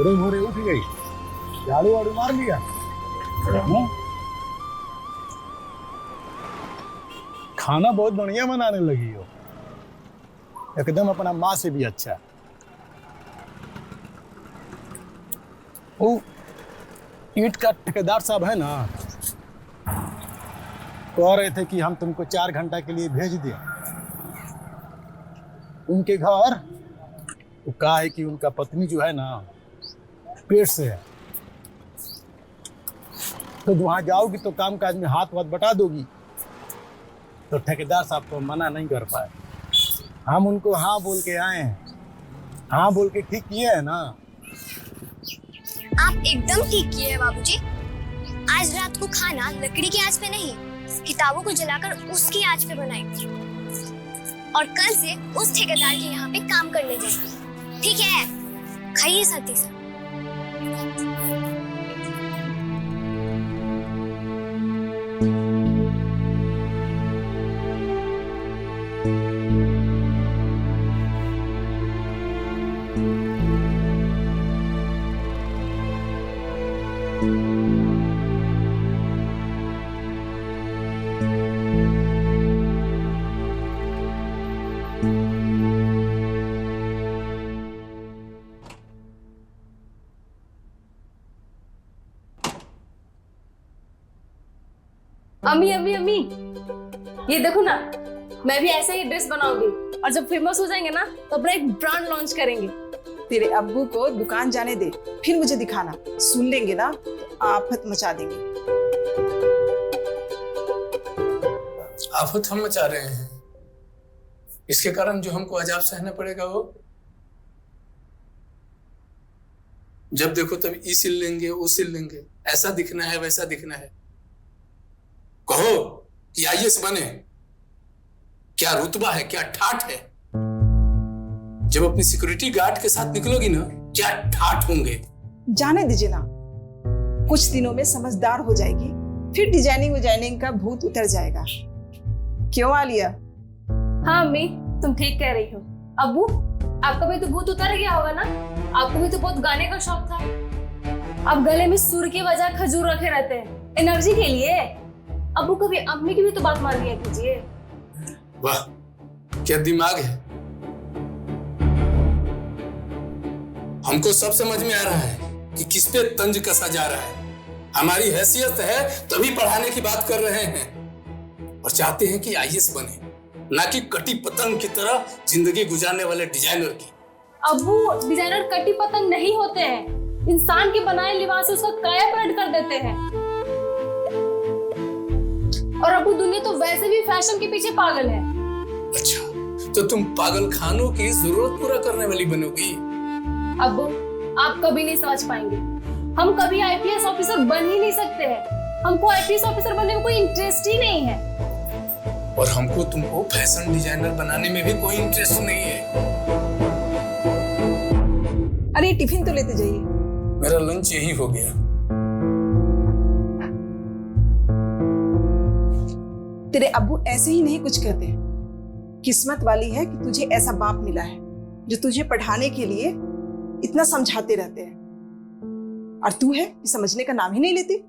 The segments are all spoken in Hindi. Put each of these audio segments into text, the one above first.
भोरे भोरे उठ गई, झाड़ू वाड़ू मार लिया। खाना बहुत बढ़िया बनाने लगी हो, एकदम अपना माँ से भी अच्छा। वो ईंट का ठेकेदार साहब है ना, कह रहे थे कि हम तुमको 4 घंटा के लिए भेज दें उनके घर। वो कहा है कि उनका पत्नी जो है ना पेट से है, तो वहां जाओगी तो काम काज में हाथ वाथ बटा दोगी। तो ठेकेदार साहब को मना नहीं कर पाए, हम उनको हाँ बोल के आए हैं। हाँ बोल के ठीक किए है ना? आप एकदम ठीक किए हैं बाबूजी। आज रात को खाना लकड़ी की आंच पे नहीं, किताबों को जलाकर उसकी आंच पे बनाएंगे, और कल से उस ठेकेदार के यहाँ पे काम करने जाएंगे। ठीक है? खाइए साथी साहब। अम्मी अम्मी अम्मी, ये देखो ना, मैं भी ऐसे ही ड्रेस बनाऊंगी और जब फेमस हो जाएंगे ना तो अपना एक ब्रांड लॉन्च करेंगे। तेरे अब्बू को दुकान जाने दे, फिर मुझे दिखाना। सुन लेंगे ना तो आफत मचा देंगे। आफत हम मचा रहे हैं, इसके कारण जो हमको अजाब सहना पड़ेगा वो जब देखो तब ई सिल लेंगे, वो सिल लेंगे, ऐसा दिखना है वैसा दिखना है। कहो कि आईएएस बने, क्या रुतबा है, क्या ठाठ है। जब अपनी सिक्योरिटी गार्ड के साथ निकलोगी ना, क्या ठाठ होंगे। जाने दीजिए ना, कुछ दिनों में समझदार हो जाएगी, फिर डिजाइनिंग का भूत उतर जाएगा। क्यों आलिया? हाँ अम्मी, तुम ठीक कह रही हो। अब्बू, आपका भी तो भूत उतर गया होगा ना? आपको भी तो बहुत गाने का शौक था। आप गले में सुर की वजह खजूर रखे रहते हैं, एनर्जी के लिए। अब्बू कभी अम्मी की भी तो बात मान लिया कीजिए। वाह, क्या दिमाग है। हमको सब समझ में आ रहा है कि किस पे तंज कसा जा रहा है। हमारी हैसियत है तभी पढ़ाने की बात कर रहे हैं, और चाहते हैं कि आईएएस बने, ना कि कटी पतंग की तरह जिंदगी गुजारने वाले डिजाइनर की। अब्बू, डिजाइनर कटी पतंग नहीं होते हैं, इंसान के बनाए लिबास से उसका काया पलट कर देते हैं। और अब्बू, दुनिया तो वैसे भी फैशन के पीछे पागल है। अच्छा, तो तुम पागल खानों की जरूरत पूरा करने वाली बनोगी। अब्बू, आप कभी नहीं समझ पाएंगे। हम कभी आईपीएस ऑफिसर बन ही नहीं सकते हैं। हमको आईपीएस ऑफिसर बनने में कोई इंटरेस्ट ही नहीं है। और हमको तुमको फैशन डिजाइनर बनाने में भी कोई इंटरेस्ट नहीं है। अरे टिफिन तो लेते जाइए। मेरा लंच यही हो गया। तेरे अब्बू ऐसे ही नहीं कुछ कहते। किस्मत वाली है कि तुझे ऐसा बाप मिला है जो तुझे पढ़ाने के लिए इतना समझाते रहते हैं, और तू है कि समझने का नाम ही नहीं लेती।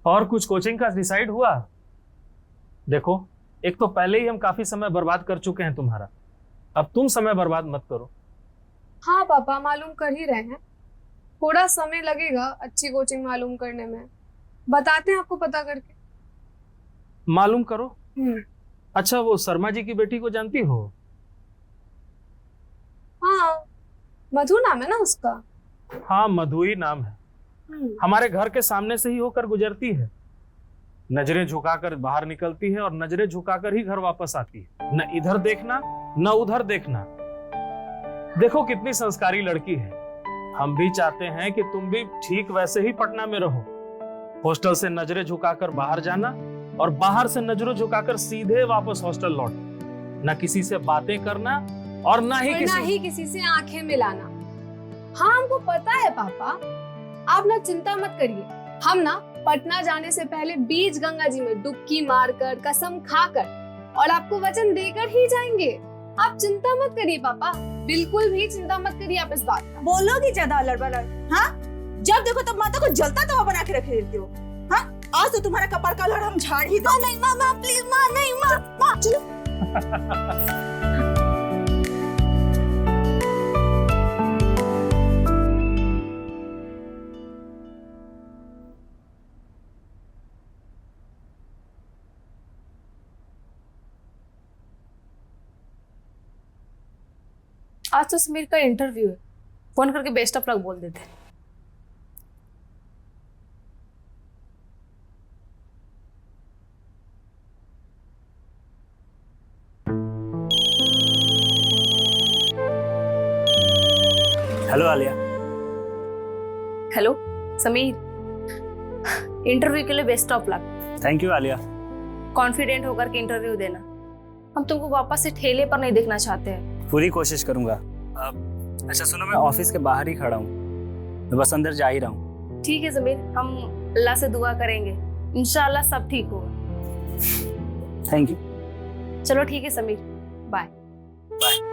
और कुछ कोचिंग का डिसाइड हुआ? देखो, एक तो पहले ही हम काफी समय बर्बाद कर चुके हैं तुम्हारा, अब तुम समय बर्बाद मत करो। हाँ पापा, मालूम कर ही रहे हैं। थोड़ा समय लगेगा अच्छी कोचिंग मालूम करने में, बताते हैं आपको पता करके। मालूम करो। अच्छा, वो शर्मा जी की बेटी को जानती हो? हाँ, मधु नाम है ना उसका। हाँ, मधु ही नाम है। हमारे घर के सामने से ही होकर गुजरती है, नजरें झुकाकर बाहर निकलती है और नजरें झुकाकर ही घर वापस आती है। न इधर देखना न उधर देखना। देखो कितनी संस्कारी लड़की है, हम भी चाहते हैं कि तुम भी ठीक वैसे ही पटना में रहो। हॉस्टल से नजरें झुकाकर बाहर जाना और बाहर से नजरों झुकाकर सीधे वापस हॉस्टल लौटना। ना किसी से बातें करना और ना ही किसी से आंखें मिलाना। हाँ हमको पता है पापा, आप ना चिंता मत करिए। हम ना पटना जाने से पहले बीच गंगा जी में डुबकी मारकर कसम खाकर और आपको वचन देकर ही जाएंगे। आप चिंता मत करिए पापा, बिल्कुल भी चिंता मत करिए आप इस बात का। बोलोगी ज्यादा अलड़ बलड़? हाँ, जब देखो तब माता को जलता तवा बना के रखे रहती हो। हाँ, आज तो तुम्हारा कपार का लड़ हम झाड़ ही दो। नहीं माँ, प्लीज माँ, नहीं माँ, चलो। आज तो समीर का इंटरव्यू है, फोन करके बेस्ट ऑफ लक बोल देते हैं। Hello Alia. Hello Sameer, interview के लिए best of luck. Thank you Alia. Confident होकर के इंटरव्यू देना। हम तुमको वापस से ठेले पर नहीं देखना चाहते हैं। पूरी कोशिश करूंगा। अच्छा सुनो, मैं ऑफिस के बाहर ही खड़ा हूँ, मैं बस अंदर जा ही रहा हूँ। ठीक है समीर, हम अल्लाह से दुआ करेंगे, इंशाल्लाह सब ठीक होगा। Thank you. चलो ठीक है समीर, बाय। बाय।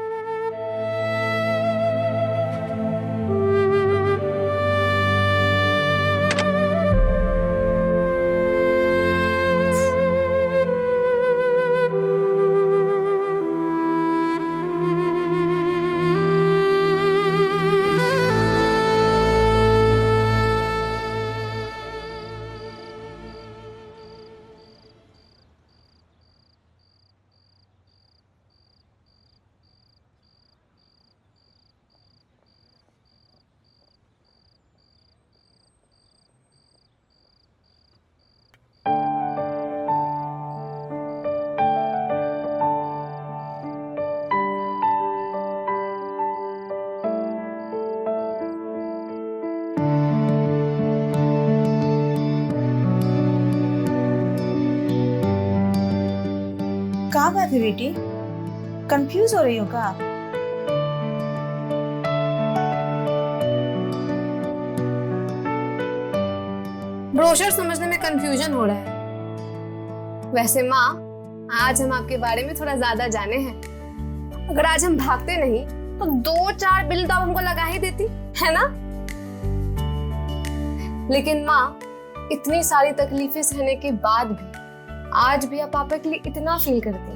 क्या बात है बेटी, कंफ्यूज हो रही हो क्या? ब्रोशर समझने में कंफ्यूजन हो रहा है। वैसे माँ, आज हम आपके बारे में थोड़ा ज्यादा जाने हैं। अगर आज हम भागते नहीं तो 2-4 बिल तो आप हमको लगा ही देती, है ना? लेकिन माँ, इतनी सारी तकलीफें सहने के बाद भी आज भी आप पापा के लिए इतना फील करते हैं।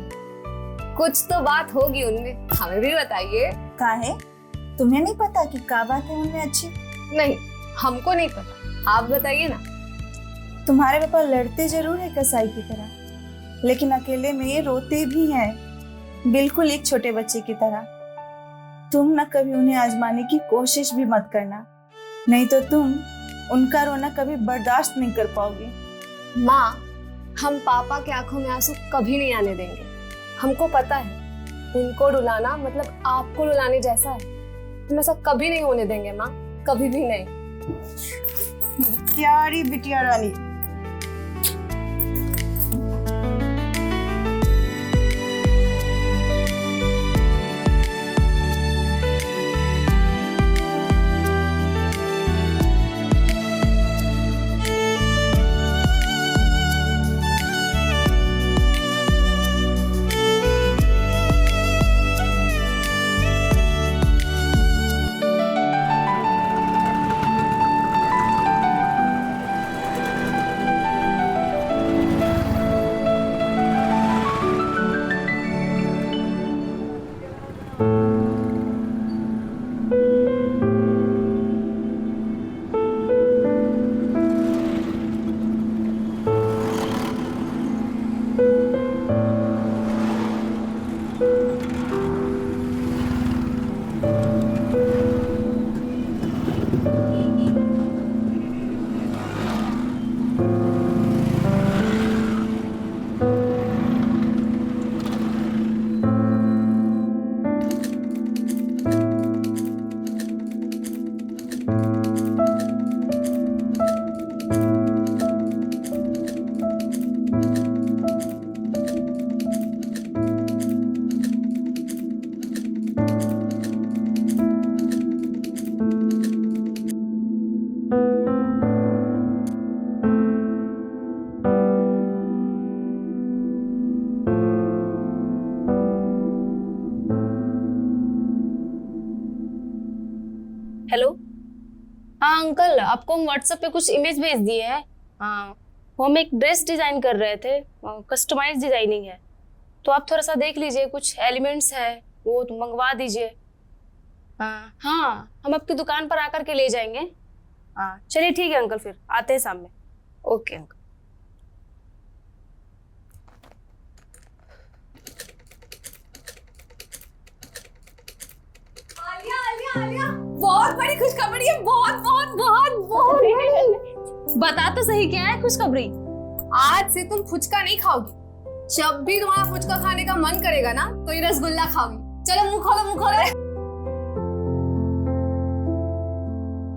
कुछ तो बात होगी उनमें, हमें भी बताइए। क्या है? तुम्हें नहीं पता कि क्या बात है उनमें अच्छी? नहीं, हमको नहीं पता, आप बताइए ना। तुम्हारे पापा लड़ते जरूर है कसाई की तरह, लेकिन अकेले में ये रोते भी हैं, बिल्कुल एक छोटे बच्चे की तरह। तुम ना कभी उन्हें आजमाने की कोशिश भी मत करना, नहीं तो तुम उनका रोना कभी बर्दाश्त नहीं कर पाओगी। माँ, हम पापा के आंखों में आंसू कभी नहीं आने देंगे। हमको पता है उनको रुलाना मतलब आपको रुलाने जैसा है। हम ऐसा कभी नहीं होने देंगे माँ, कभी भी नहीं। प्यारी बिटिया रानी। अंकल आपको हम व्हाट्सएप पे कुछ इमेज भेज दिए हैं। हाँ, वो हम एक ड्रेस डिजाइन कर रहे थे, कस्टमाइज डिजाइनिंग है, तो आप थोड़ा सा देख लीजिए, कुछ एलिमेंट्स है वो तो मंगवा दीजिए। हाँ हाँ, हम आपकी दुकान पर आकर के ले जाएंगे। हाँ चलिए ठीक है अंकल, फिर आते हैं शाम में। Okay uncle. बहुत बड़ी खुशखबरी है, बहुत बहुत बहुत बहुत। बता तो सही क्या है खुशखबरी? आज से तुम फुचका नहीं खाओगी। जब भी तुम्हारा फुचका खाने का मन करेगा ना तो ये रसगुल्ला खाओगी। चलो मुंह खोलो, मुंह खोलो।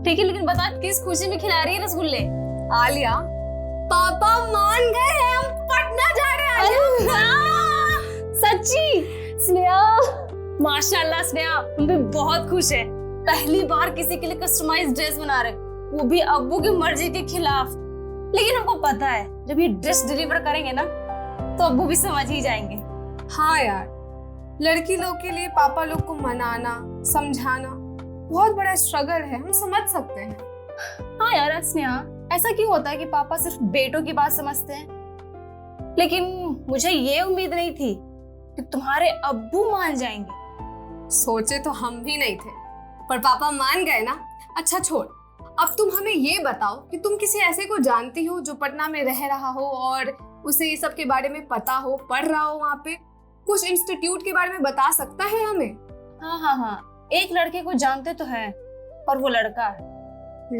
ठीक है, लेकिन बता किस खुशी में खिला रही है रसगुल्ले? आलिया, पापा मान गए हैं, हम पटना जा रहे हैं। सच्ची? स्नेहा, माशाल्लाह स्नेहा, हम भी बहुत खुश है। पहली बार किसी के लिए कस्टमाइज्ड ड्रेस बना रहे, वो भी अब्बू की मर्जी के खिलाफ। लेकिन हमको पता है जब ये ड्रेस डिलीवर करेंगे ना तो अब्बू भी समझ ही जाएंगे। हाँ यार, लड़की लोग के लिए पापा लोग को मनाना समझाना बहुत बड़ा स्ट्रगल है, हम समझ सकते हैं। हाँ यार स्नेहा, ऐसा क्यों होता है कि पापा सिर्फ बेटों की बात समझते हैं? लेकिन मुझे ये उम्मीद नहीं थी कि तुम्हारे अब्बू मान जाएंगे। सोचे तो हम भी नहीं थे, पर पापा मान गए ना। अच्छा छोड़, अब तुम हमें ये बताओ कि तुम किसी ऐसे को जानती हो जो पटना में रह रहा हो और उसे ये सब के बारे में पता हो, पढ़ रहा हो, वहाँ पे कुछ इंस्टीट्यूट के बारे में बता सकता है हमें? हाँ हाँ हाँ, एक लड़के को जानते तो हैं, और वो लड़का है।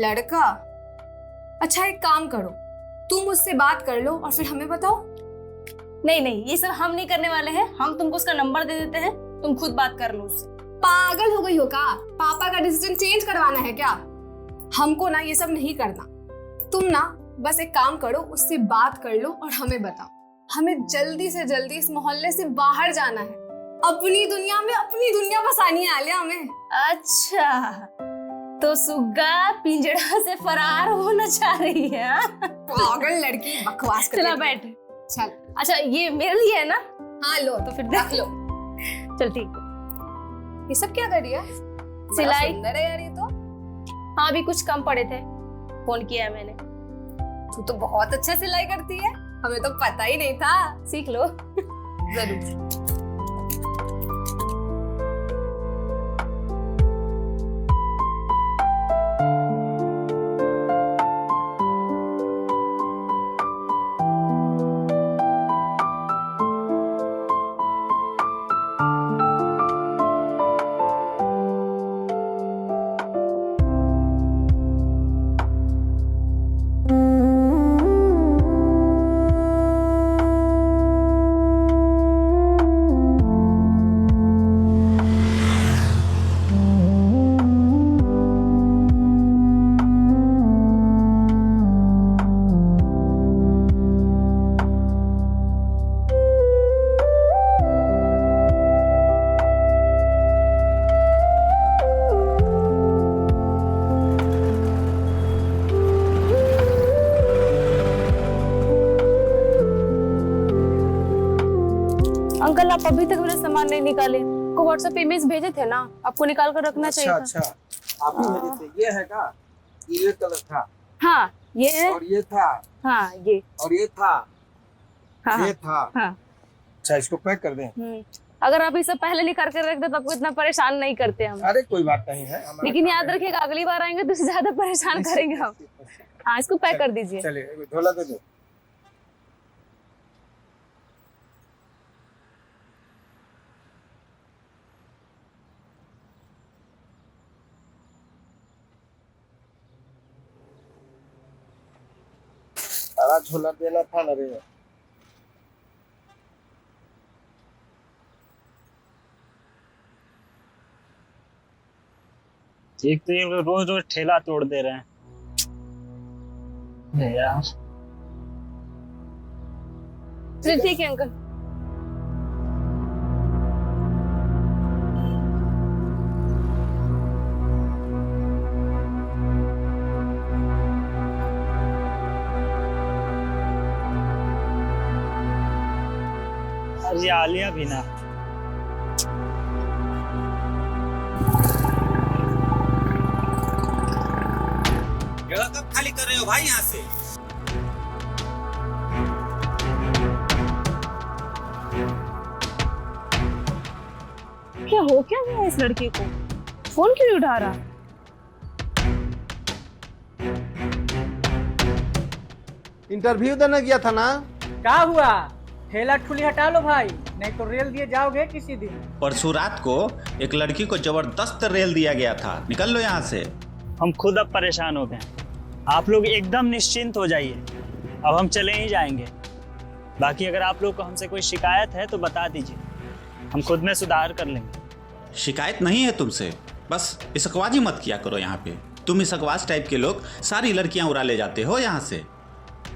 लड़का? अच्छा एक काम करो, तुम उससे बात कर लो और फिर हमें बताओ। नहीं नहीं, ये सब हम नहीं करने वाले हैं, हम तुमको उसका नंबर दे देते हैं, तुम खुद बात कर लो उससे। पागल हो गई हो क्या? पापा का डिसीजन चेंज करवाना है क्या? हमको ना ये सब नहीं करना। तुम ना बस एक काम करो, उससे बात कर लो और हमें बताओ। हमें जल्दी से जल्दी इस मोहल्ले से बाहर जाना है, अपनी दुनिया में अपनी दुनिया बसानी है आलिया हमें। अच्छा, तो सुग्गा पिंजड़ा से फरार होना चाह रही है? पागल लड़की, बकवास कर। चला बैठ। चल। अच्छा ये मेरे लिए है ना? हाँ लो, तो फिर रख लो। चल ठीक है। ये सब क्या कर रही है? सिलाई। सुंदर है यार ये तो। हाँ अभी कुछ कम पड़े थे, फोन किया है मैंने। तू तो बहुत अच्छा सिलाई करती है, हमें तो पता ही नहीं था। सीख लो। जरूर। अंकल आप अभी तक मेरा सामान नहीं निकाले, को व्हाट्सएप पे इमेज भेजे थे ना, आपको निकाल कर रखना चाहिए था। अच्छा, आप ही भेजे थे। ये है का? ये कलर था। हाँ ये है। और ये था। हाँ ये। और ये था। हाँ ये था। हाँ। अच्छा इसको पैक कर दें। अगर आप इसे पहले निकाल कर रख दे तो आपको इतना परेशान नहीं करते हम। अरे कोई बात नहीं है, लेकिन याद रखिएगा अगली बार आएंगे तो ज्यादा परेशान करेंगे हम। हाँ इसको पैक कर दीजिए। चलिए झोला दे दो। सारा झोला देना था ना रे। एक तो ये रोज रोज ठेला तोड़ दे रहे हैं यार। चलिए ठीक है अंकल। अरे आलिया भी ना। भाई यहाँ से। क्या हो क्या गया इस लड़के को? फोन क्यों नहीं उठा रहा? इंटरव्यू देने गया था ना। क्या हुआ? ठेला ठुली हटा लो भाई, नहीं तो रेल दिए जाओगे किसी दिन। परसों रात को एक लड़की को जबरदस्त रेल दिया गया था, निकल लो यहाँ से। हम खुद अब परेशान हो गए। आप लोग एकदम निश्चिंत हो जाइए, अब हम चले ही जाएंगे। बाकी अगर आप लोग को हमसे कोई शिकायत है तो बता दीजिए, हम खुद में सुधार कर लेंगे। शिकायत नहीं है तुमसे, बस इसकवाजी मत किया करो यहाँ पे। तुम इसकवाज टाइप के लोग सारी लड़कियां उड़ा ले जाते हो यहाँ से।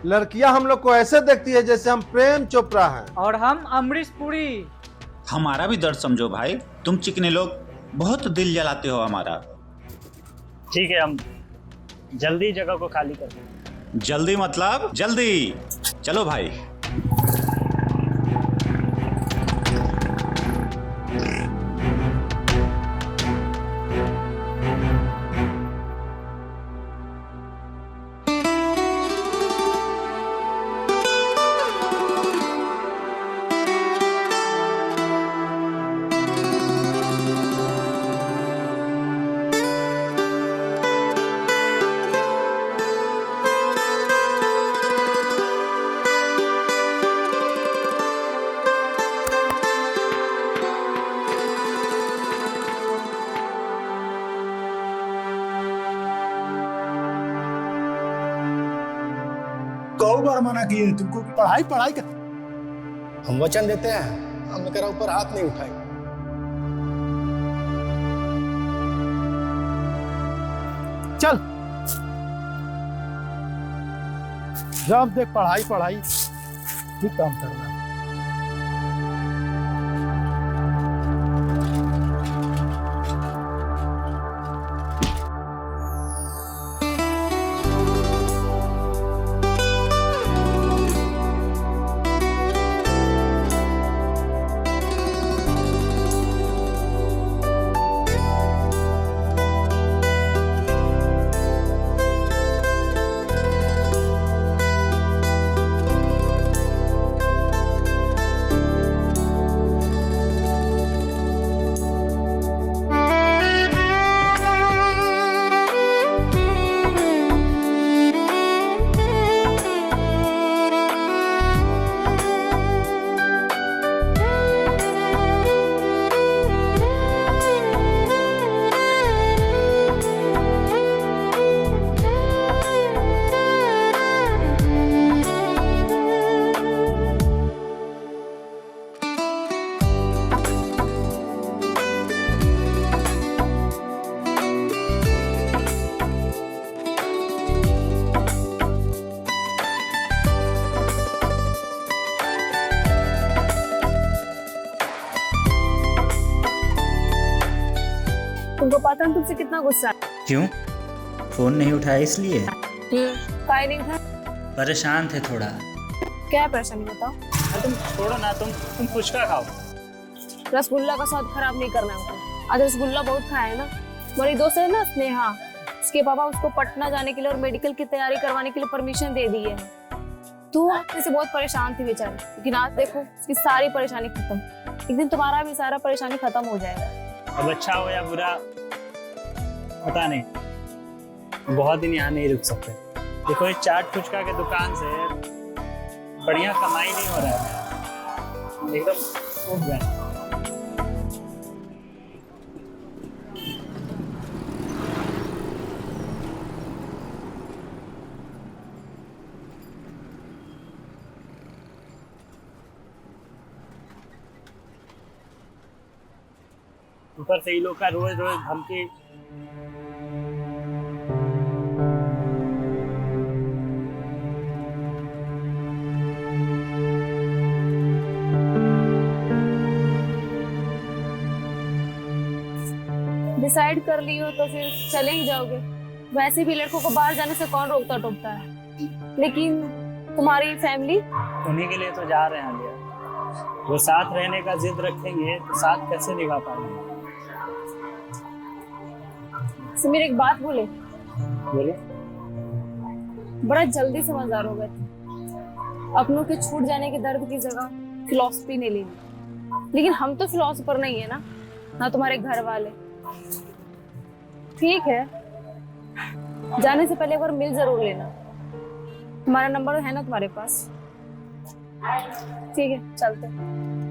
लड़कियां हम लोग को ऐसे देखती है जैसे हम प्रेम चोपड़ा हैं। और हम अमरीश पुरी। हमारा भी दर्द समझो भाई, तुम चिकने लोग बहुत दिल जलाते हो हमारा। ठीक है, हम जल्दी जगह को खाली कर दें। जल्दी मतलब जल्दी, चलो भाई। कई बार मना किए तुमको कि पढ़ाई पढ़ाई कर। हम वचन देते हैं, हम तेरा ऊपर हाथ नहीं उठाएंगे। चल, जब देख पढ़ाई पढ़ाई ही काम करना। तुमको पता है तुमसे कितना गुस्सा है? क्यों? फोन नहीं उठाया इसलिए? काहे नहीं था? परेशान थे थोड़ा। क्या परेशानी बताओ? तुम छोड़ो ना, तुम फुचका खाओ। रसगुल्ला का स्वाद खराब नहीं करना है हमको। आज रसगुल्ला बहुत खाया है ना। मेरी दोस्त है ना स्नेहा, उसके पापा उसको पटना जाने के लिए और मेडिकल की तैयारी करवाने के लिए परमिशन दे दी है। तो इससे बहुत परेशान थी बेचारी, लेकिन आज देखो उसकी सारी परेशानी खत्म। एक दिन तुम्हारा भी सारा परेशानी खत्म हो जाएगा। अब अच्छा हो या बुरा पता नहीं, बहुत दिन यहाँ नहीं रुक सकते। देखो इस चाट फुचका के दुकान से बढ़िया कमाई नहीं हो रहा है, एकदम उब गए। ऊपर से ये लोग का रोज रोज धमकी। डिसाइड कर ली हो तो फिर चले ही जाओगे। वैसे भी लड़कों को बाहर जाने से कौन रोकता टोकता है, लेकिन तुम्हारी फैमिली उन्हीं के लिए तो जा रहे हैं लिया। वो साथ रहने का जिद रखेंगे तो साथ कैसे निभा पाएंगे? समीर एक बात बोले, बड़ा जल्दी समझदार हो गए थे। अपनों के छूट जाने के दर्द की जगह फिलॉसफी ने ले ली। लेकिन हम तो फिलॉसफर नहीं है ना तुम्हारे घर वाले। ठीक है, जाने से पहले एक बार मिल जरूर लेना। हमारा नंबर है ना तुम्हारे पास? ठीक है, चलते हैं।